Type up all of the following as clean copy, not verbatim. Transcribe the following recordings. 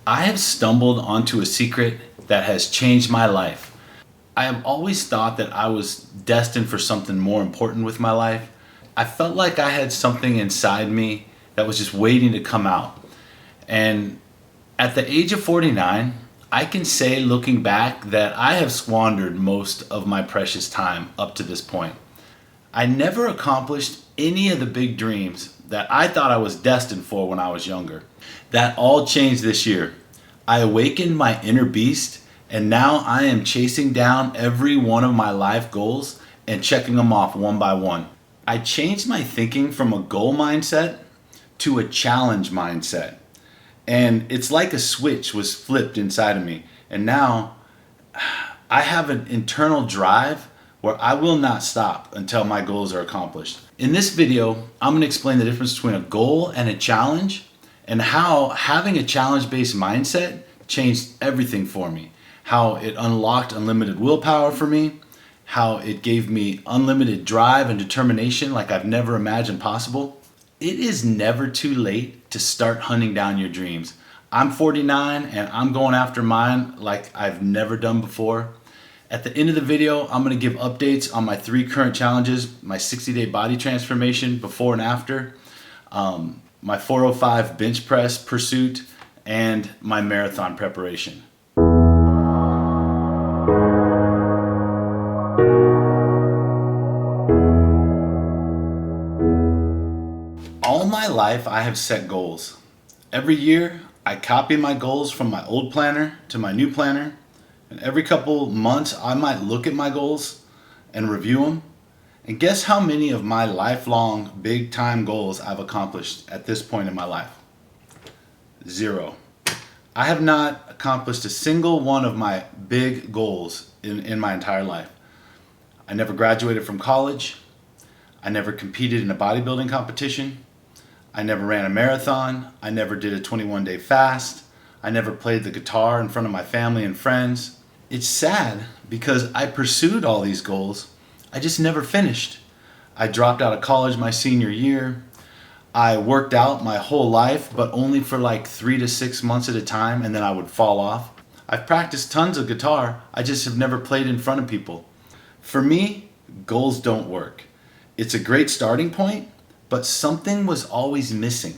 I have stumbled onto a secret that has changed my life. I have always thought that I was destined for something more important with my life. I felt like I had something inside me that was just waiting to come out. And at the age of 49, I can say looking back that I have squandered most of my precious time up to this point. I never accomplished any of the big dreams that I thought I was destined for when I was younger. That all changed this year. I awakened my inner beast, and now I am chasing down every one of my life goals and checking them off one by one. I changed my thinking from a goal mindset to a challenge mindset. And it's like a switch was flipped inside of me. And now I have an internal drive where I will not stop until my goals are accomplished. In this video, I'm going to explain the difference between a goal and a challenge, and how having a challenge-based mindset changed everything for me. How it unlocked unlimited willpower for me, how it gave me unlimited drive and determination like I've never imagined possible. It is never too late to start hunting down your dreams. I'm 49 and I'm going after mine like I've never done before. At the end of the video, I'm going to give updates on my 3 current challenges: my 60-day body transformation before and after, my 405 bench press pursuit, and my marathon preparation. All my life I have set goals. Every year I copy my goals from my old planner to my new planner. And every couple months, I might look at my goals and review them. And guess how many of my lifelong big time goals I've accomplished at this point in my life? 0. I have not accomplished a single one of my big goals in my entire life. I never graduated from college. I never competed in a bodybuilding competition. I never ran a marathon. I never did a 21-day fast. I never played the guitar in front of my family and friends. It's sad because I pursued all these goals. I just never finished. I dropped out of college my senior year. I worked out my whole life, but only for like 3 to 6 months at a time, and then I would fall off. I've practiced tons of guitar. I just have never played in front of people. For me, goals don't work. It's a great starting point, but something was always missing.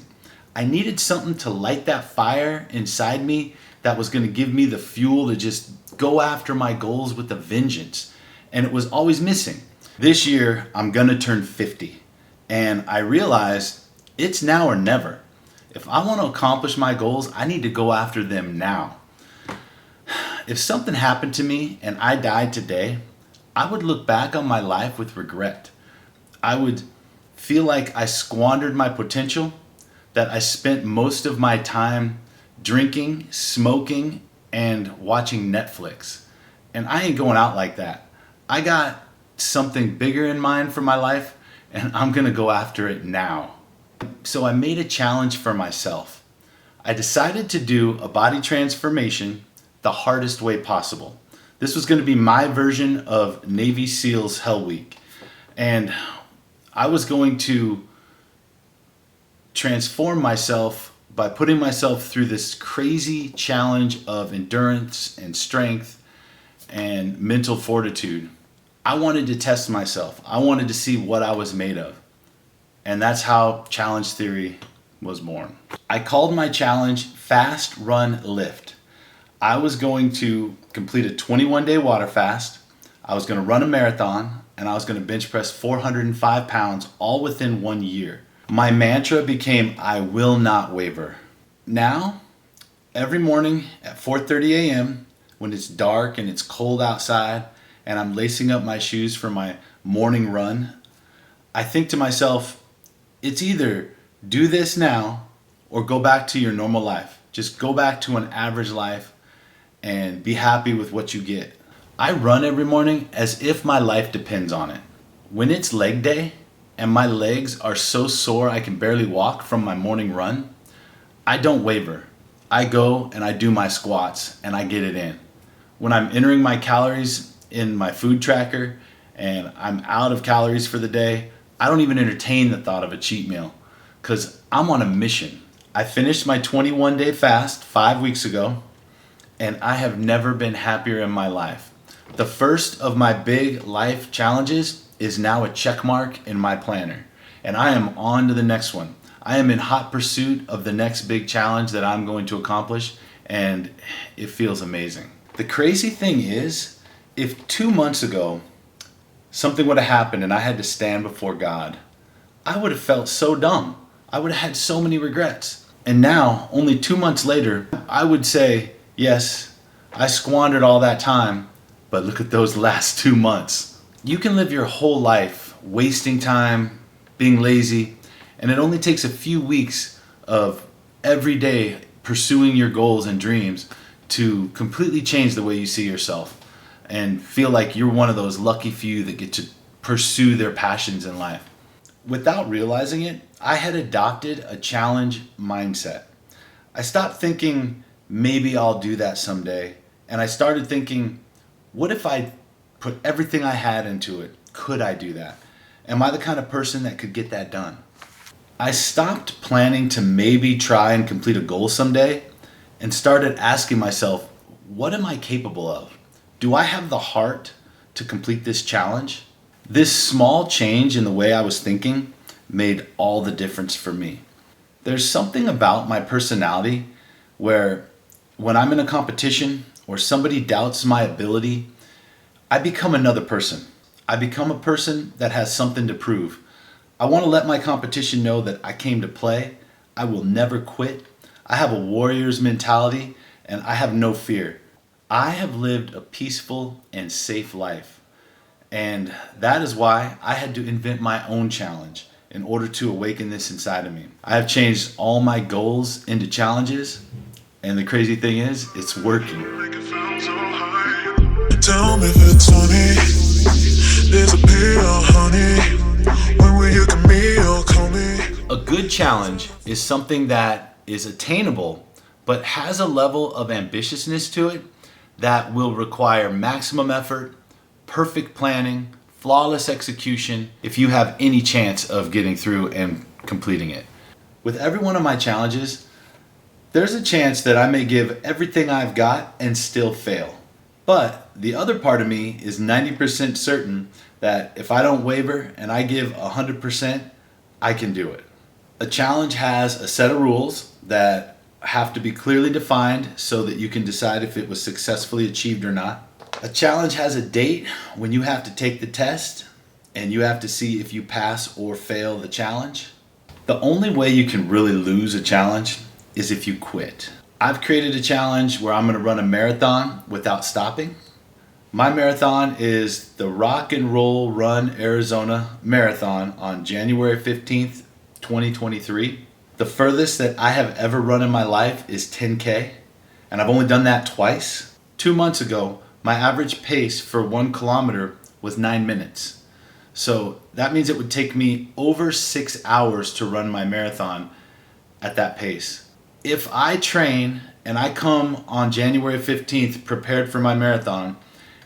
I needed something to light that fire inside me that was going to give me the fuel to just go after my goals with a vengeance. And it was always missing. This year, I'm going to turn 50. And I realized it's now or never. If I want to accomplish my goals, I need to go after them now. If something happened to me and I died today, I would look back on my life with regret. I would feel like I squandered my potential, that I spent most of my time drinking, smoking, and watching Netflix. And I ain't going out like that. I got something bigger in mind for my life, and I'm gonna go after it now. So I made a challenge for myself. I decided to do a body transformation the hardest way possible. This was gonna be my version of Navy SEALs Hell Week. And I was going to transform myself by putting myself through this crazy challenge of endurance and strength and mental fortitude. I wanted to test myself. I wanted to see what I was made of. And that's how challenge theory was born. I called my challenge Fast Run Lift. I was going to complete a 21-day water fast. I was going to run a marathon, and I was going to bench press 405 pounds all within 1 year. My mantra became, I will not waver. Now, every morning at 4:30 a.m., when it's dark and it's cold outside and I'm lacing up my shoes for my morning run, I think to myself, it's either do this now or go back to your normal life. Just go back to an average life and be happy with what you get. I run every morning as if my life depends on it. When it's leg day, and my legs are so sore I can barely walk from my morning run, I don't waver. I go and I do my squats and I get it in. When I'm entering my calories in my food tracker and I'm out of calories for the day, I don't even entertain the thought of a cheat meal because I'm on a mission. I finished my 21-day fast 5 weeks ago, and I have never been happier in my life. The first of my big life challenges is now a check mark in my planner, and I am on to the next one. I am in hot pursuit of the next big challenge that I'm going to accomplish, and it feels amazing. The crazy thing is, if 2 months ago something would have happened and I had to stand before God, I would have felt so dumb. I would have had so many regrets. And now, only 2 months later, I would say, yes, I squandered all that time, but look at those last 2 months. You can live your whole life wasting time, being lazy, and it only takes a few weeks of every day pursuing your goals and dreams to completely change the way you see yourself and feel like you're one of those lucky few that get to pursue their passions in life. Without realizing it, I had adopted a challenge mindset. I stopped thinking, maybe I'll do that someday, and I started thinking, what if I put everything I had into it? Could I do that? Am I the kind of person that could get that done? I stopped planning to maybe try and complete a goal someday and started asking myself, what am I capable of? Do I have the heart to complete this challenge? This small change in the way I was thinking made all the difference for me. There's something about my personality where when I'm in a competition or somebody doubts my ability, I become another person. I become a person that has something to prove. I want to let my competition know that I came to play. I will never quit. I have a warrior's mentality and I have no fear. I have lived a peaceful and safe life. And that is why I had to invent my own challenge in order to awaken this inside of me. I have changed all my goals into challenges, and the crazy thing is, it's working. Tell me if it's funny. There's a pill, honey. When will you come me or call me? A good challenge is something that is attainable, but has a level of ambitiousness to it that will require maximum effort, perfect planning, flawless execution if you have any chance of getting through and completing it. With every one of my challenges, there's a chance that I may give everything I've got and still fail. But the other part of me is 90% certain that if I don't waver and I give 100%, I can do it. A challenge has a set of rules that have to be clearly defined so that you can decide if it was successfully achieved or not. A challenge has a date when you have to take the test and you have to see if you pass or fail the challenge. The only way you can really lose a challenge is if you quit. I've created a challenge where I'm going to run a marathon without stopping. My marathon is the Rock and Roll Run Arizona Marathon on January 15th, 2023. The furthest that I have ever run in my life is 10K, and I've only done that twice. 2 months ago, my average pace for 1 kilometer was 9 minutes. So that means it would take me over 6 hours to run my marathon at that pace. If I train and I come on January 15th prepared for my marathon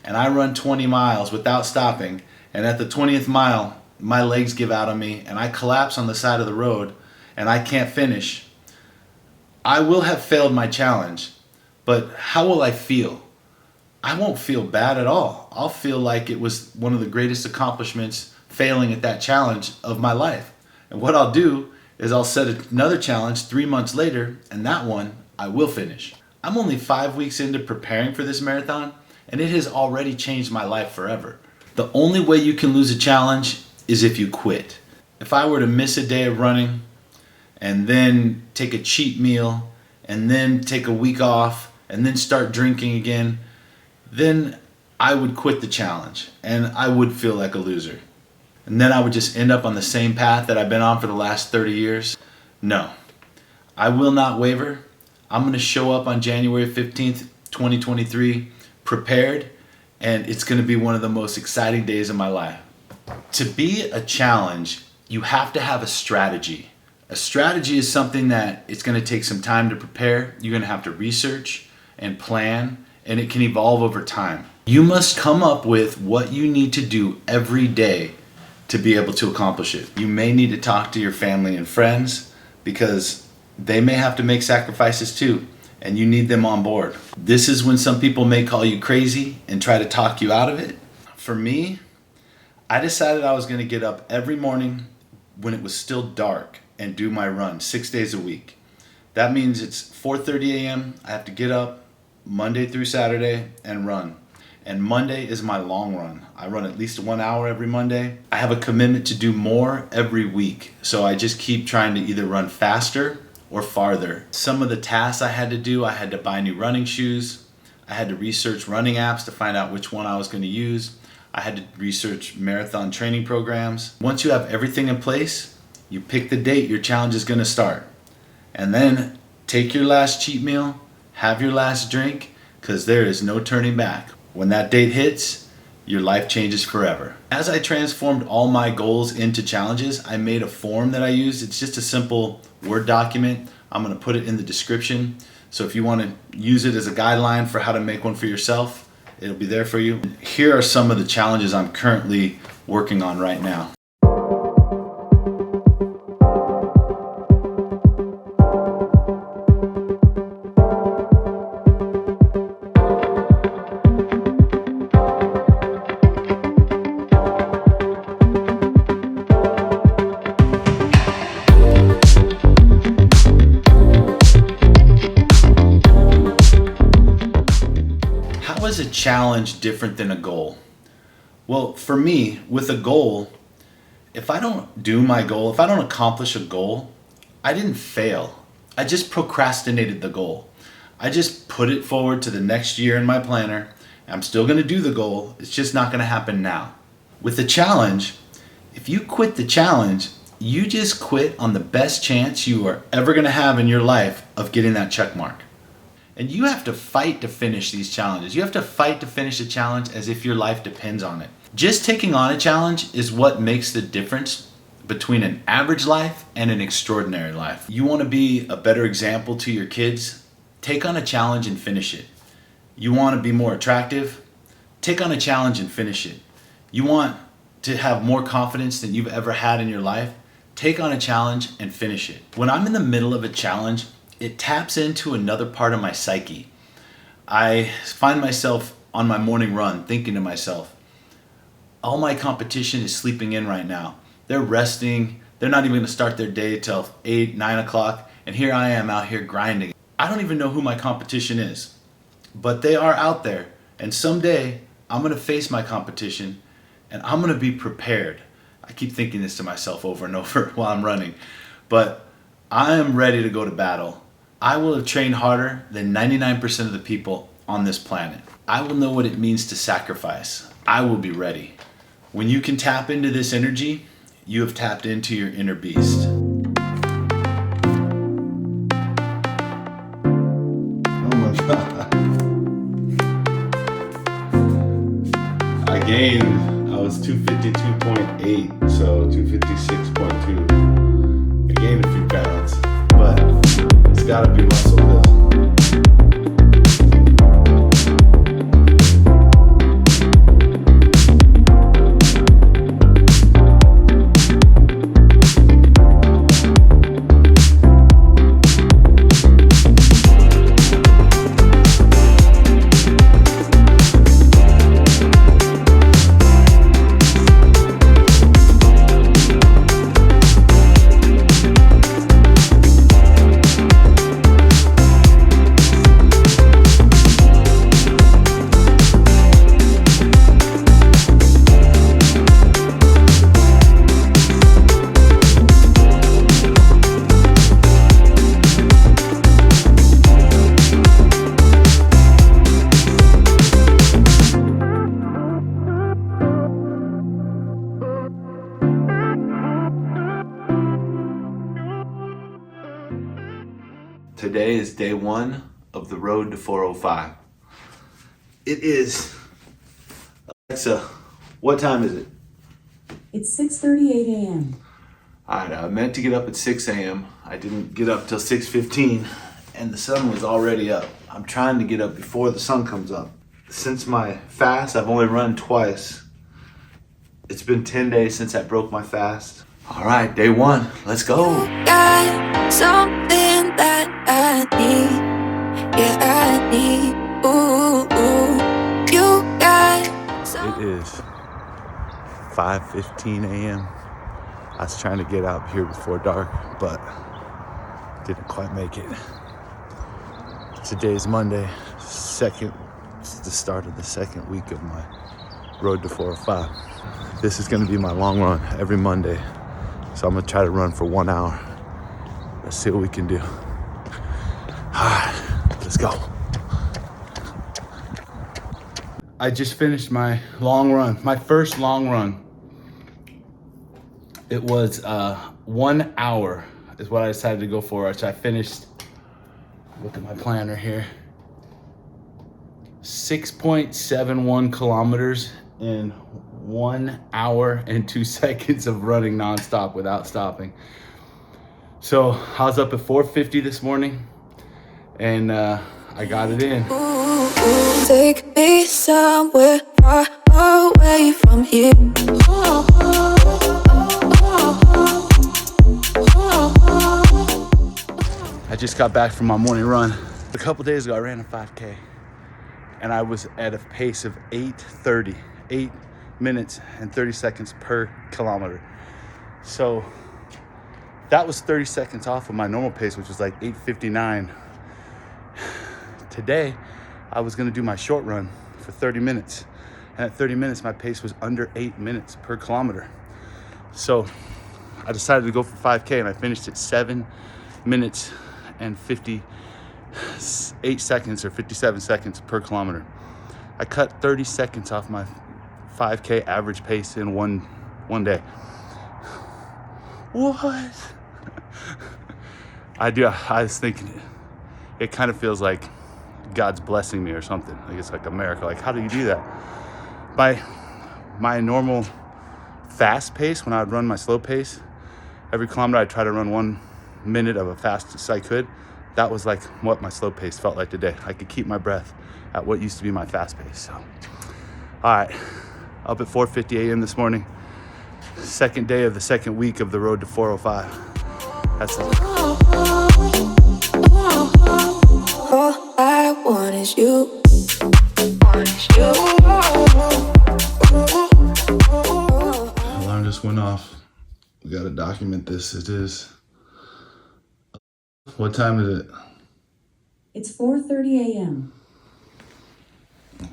and I run 20 miles without stopping, and at the 20th mile my legs give out on me and I collapse on the side of the road and I can't finish, I will have failed my challenge. But how will I feel? I won't feel bad at all. I'll feel like it was one of the greatest accomplishments failing at that challenge of my life. And what I'll do is I'll set another challenge 3 months later, and that one I will finish. I'm only 5 weeks into preparing for this marathon, and it has already changed my life forever. The only way you can lose a challenge is if you quit. If I were to miss a day of running and then take a cheat meal and then take a week off and then start drinking again, then I would quit the challenge and I would feel like a loser. And then I would just end up on the same path that I've been on for the last 30 years. No, I will not waver. I'm going to show up on January 15th, 2023, prepared, and it's going to be one of the most exciting days of my life. To be a challenge, you have to have a strategy. A strategy is something that it's going to take some time to prepare. You're going to have to research and plan, and it can evolve over time. You must come up with what you need to do every day to be able to accomplish it. You may need to talk to your family and friends because they may have to make sacrifices too, and you need them on board. This is when some people may call you crazy and try to talk you out of it. For me, I decided I was going to get up every morning when it was still dark and do my run 6 days a week. That means it's 4:30 a.m. I have to get up Monday through Saturday and run. And Monday is my long run. I run at least 1 hour every Monday. I have a commitment to do more every week. So I just keep trying to either run faster or farther. Some of the tasks I had to do, I had to buy new running shoes. I had to research running apps to find out which one I was going to use. I had to research marathon training programs. Once you have everything in place, you pick the date your challenge is going to start. And then take your last cheat meal, have your last drink, because there is no turning back. When that date hits, your life changes forever. As I transformed all my goals into challenges, I made a form that I use. It's just a simple Word document. I'm going to put it in the description. So if you want to use it as a guideline for how to make one for yourself, it'll be there for you. Here are some of the challenges I'm currently working on right now. How is a challenge different than a goal? Well, for me, with a goal, if I don't do my goal, if I don't accomplish a goal, I didn't fail. I just procrastinated the goal. I just put it forward to the next year in my planner. I'm still going to do the goal. It's just not going to happen now. With a challenge, if you quit the challenge, you just quit on the best chance you are ever going to have in your life of getting that check mark. And you have to fight to finish these challenges. You have to fight to finish a challenge as if your life depends on it. Just taking on a challenge is what makes the difference between an average life and an extraordinary life. You want to be a better example to your kids? Take on a challenge and finish it. You want to be more attractive? Take on a challenge and finish it. You want to have more confidence than you've ever had in your life? Take on a challenge and finish it. When I'm in the middle of a challenge, it taps into another part of my psyche. I find myself on my morning run thinking to myself, all my competition is sleeping in right now. They're resting. They're not even going to start their day till 8, 9 o'clock. And here I am out here grinding. I don't even know who my competition is, but they are out there. And someday I'm going to face my competition and I'm going to be prepared. I keep thinking this to myself over and over while I'm running, but I am ready to go to battle. I will have trained harder than 99% of the people on this planet. I will know what it means to sacrifice. I will be ready. When you can tap into this energy, you have tapped into your inner beast. Oh my God. I was 252.8, so 256.2. I gained a few pounds, but it's gotta be muscle build. Today is day one of the road to 405. It is, Alexa, what time is it? It's 6:38 a.m. All right, I meant to get up at 6 a.m. I didn't get up till 6:15 and the sun was already up. I'm trying to get up before the sun comes up. Since my fast, I've only run twice. It's been 10 days since I broke my fast. All right, day one, let's go. Got something that I need. Yeah, I need. Ooh, ooh. You got It is 5:15 a.m. I was trying to get out here before dark, but didn't quite make it. Today's Monday, it's the start of the second week of my road to 405. This is gonna be my long run every Monday. So I'm gonna try to run for 1 hour. Let's see what we can do. All right, let's go. I just finished my long run, my first long run. It was 1 hour is what I decided to go for, which I finished, look at my planner here, 6.71 kilometers in 1 hour and 2 seconds of running nonstop without stopping. So I was up at 4:50 this morning and I got it in. take me somewhere far away from here. I just got back from my morning run. A couple days ago I ran a 5K and I was at a pace of 8 minutes and 30 seconds per kilometer. So that was 30 seconds off of my normal pace, which was like 8:59. Today, I was gonna do my short run for 30 minutes. And at 30 minutes, my pace was under 8 minutes per kilometer. So I decided to go for 5K and I finished at 7 minutes and 58 seconds or 57 seconds per kilometer. I cut 30 seconds off my 5K average pace in one day. What? I was thinking, it kind of feels like God's blessing me or something. Like it's like a miracle. Like, how do you do that? By my normal fast pace, when I would run my slow pace, every kilometer I'd try to run 1 minute of a fastest I could. That was like what my slow pace felt like today. I could keep my breath at what used to be my fast pace. So, all right, up at 4:50 a.m. this morning. Second day of the second week of the road to 405. That's it. All I want is you. Alarm just went off. We gotta document this. It is. What time is it? It's 4:30 a.m. Okay.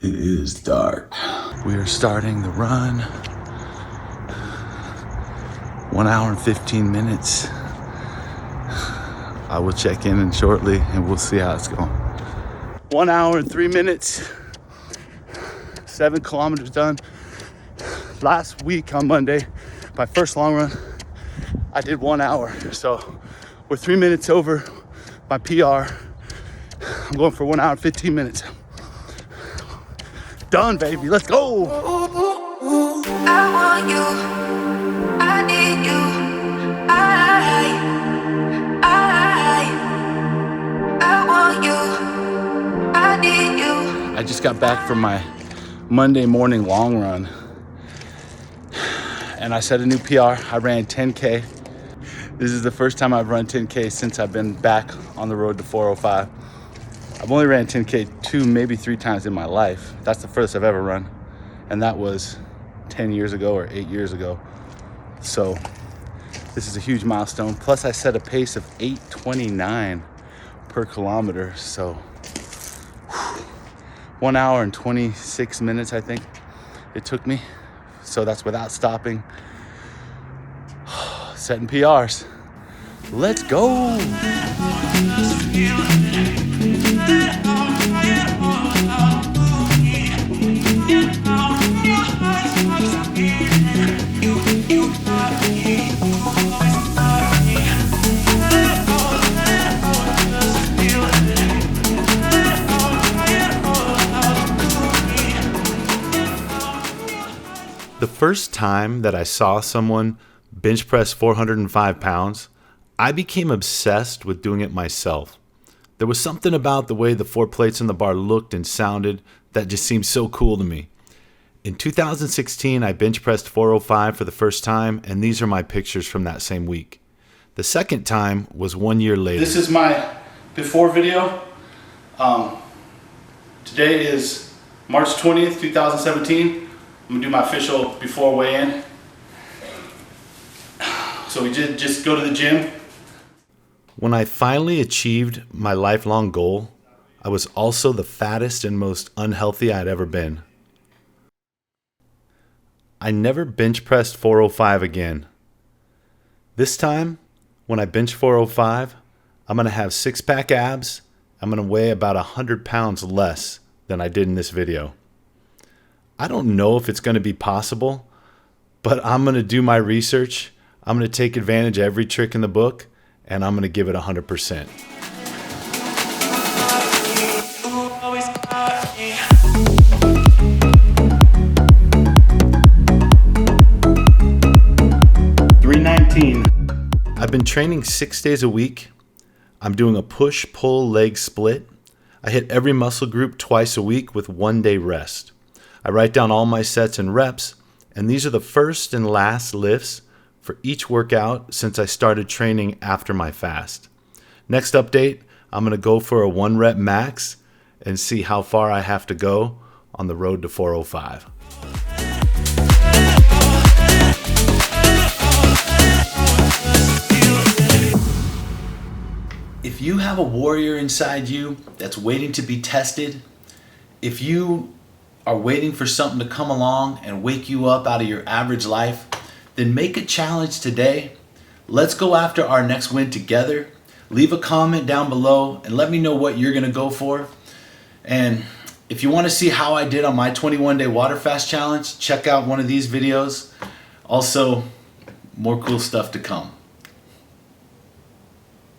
It is dark. We are starting the run. 1 hour and 15 minutes. I will check in shortly and we'll see how it's going. 1 hour and 3 minutes. 7 kilometers done. Last week on Monday, my first long run, I did 1 hour. So we're 3 minutes over my PR. I'm going for 1 hour and 15 minutes. Done, baby. Let's go. I want you. I need you. I want you. I need you. I just got back from my Monday morning long run and I set a new PR. I ran 10K. This is the first time I've run 10K since I've been back on the road to 405. I've only ran 10K 2, maybe 3 times in my life. That's the furthest I've ever run. And that was 10 years ago or 8 years ago. So this is a huge milestone. Plus I set a pace of 8:29 per kilometer. So 1 hour and 26 minutes, I think it took me. So that's without stopping. Setting PRs. Let's go. The first time that I saw someone bench press 405 pounds, I became obsessed with doing it myself. There was something about the way the 4 plates on the bar looked and sounded that just seemed so cool to me. In 2016, I bench pressed 405 for the first time, and these are my pictures from that same week. The second time was 1 year later. This is my before video. Today is March 20th, 2017. I'm gonna do my official before weigh-in. So we did just go to the gym. When I finally achieved my lifelong goal, I was also the fattest and most unhealthy I'd ever been. I never bench pressed 405 again. This time, when I bench 405, I'm going to have six-pack abs. I'm going to weigh about 100 pounds less than I did in this video. I don't know if it's going to be possible, but I'm going to do my research. I'm going to take advantage of every trick in the book, and I'm going to give it 100%. I've been training 6 days a week. I'm doing a push-pull leg split. I hit every muscle group twice a week with 1 day rest. I write down all my sets and reps, and these are the first and last lifts for each workout since I started training after my fast. Next update, I'm going to go for a 1 rep max and see how far I have to go on the road to 405. If you have a warrior inside you that's waiting to be tested, if you are waiting for something to come along and wake you up out of your average life, then make a challenge today. Let's go after our next win together. Leave a comment down below and let me know what you're gonna go for. And if you wanna see how I did on my 21-day water fast challenge, check out one of these videos. Also, more cool stuff to come.